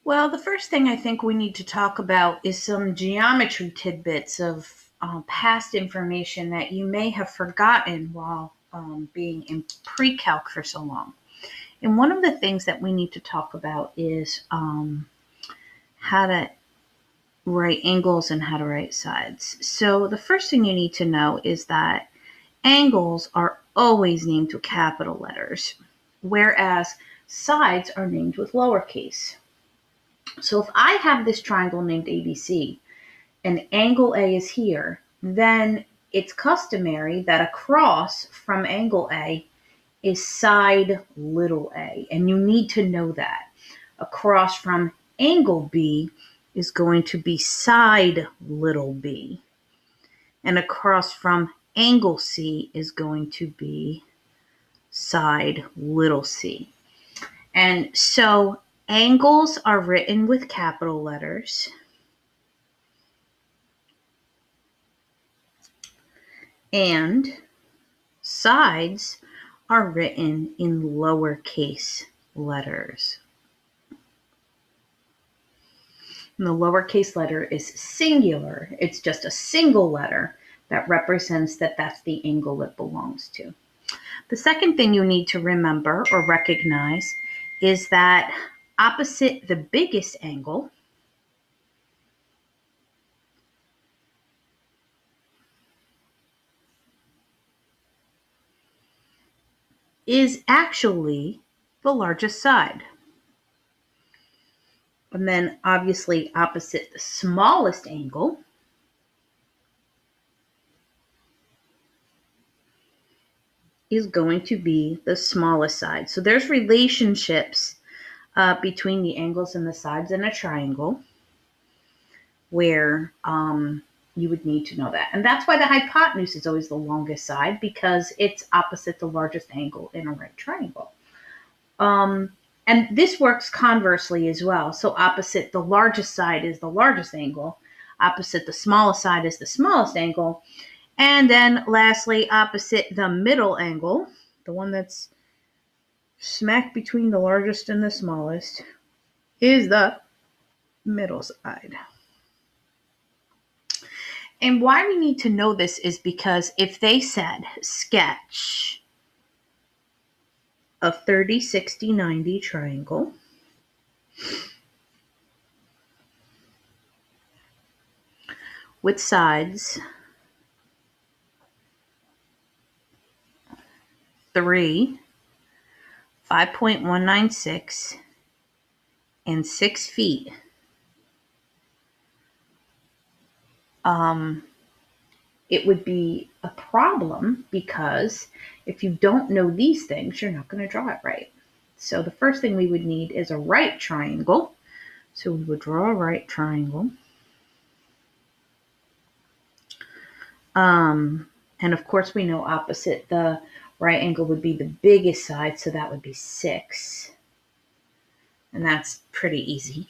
Well, the first thing I think we need to talk about is some geometry tidbits of past information that you may have forgotten while being in pre-calc for so long. And one of the things that we need to talk about is how to write angles and how to write sides. So the first thing you need to know is that angles are always named with capital letters, whereas sides are named with lowercase. So if I have this triangle named ABC and angle A is here, then it's customary that across from angle A is side little a. And you need to know that. Across from angle B is going to be side little b. And across from angle C is going to be side little c. And so angles are written with capital letters. And sides are written in lowercase letters. And the lowercase letter is singular. It's just a single letter that represents that that's the angle it belongs to. The second thing you need to remember or recognize is that opposite the biggest angle is actually the largest side. And then obviously opposite the smallest angle is going to be the smallest side. So there's relationships between the angles and the sides in a triangle where you would need to know that. And that's why the hypotenuse is always the longest side, because it's opposite the largest angle in a right triangle. And this works conversely as well. So opposite the largest side is the largest angle. Opposite the smallest side is the smallest angle. And then lastly, opposite the middle angle, the one that's smack between the largest and the smallest, is the middle side. And why we need to know this is because if they said sketch a 30, 60, 90 triangle, with sides 3, 5.196, and 6 feet, it would be a problem, because if you don't know these things, you're not going to draw it right. So the first thing we would need is a right triangle. So we would draw a right triangle. And of course we know opposite the right angle would be the biggest side, so that would be 6. And that's pretty easy.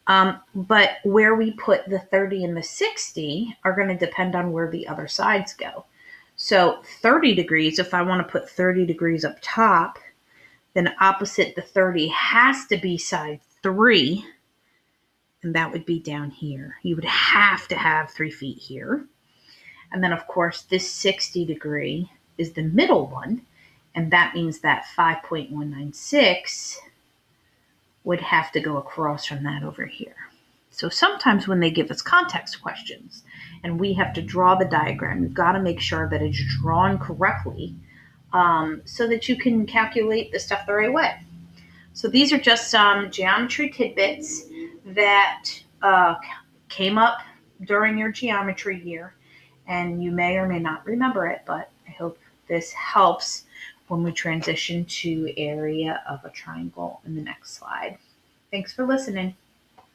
But where we put the 30 and the 60 are going to depend on where the other sides go. So 30 degrees, if I want to put 30 degrees up top, then opposite the 30 has to be side 3, and that would be down here. You would have to have 3 feet here. And then, of course, this 60 degree is the middle one, and that means that 5.196 would have to go across from that over here. So sometimes when they give us context questions and we have to draw the diagram, you've got to make sure that it's drawn correctly so that you can calculate the stuff the right way. So these are just some geometry tidbits that came up during your geometry year, and you may or may not remember it, but I hope this helps when we transition to area of a triangle in the next slide. Thanks for listening.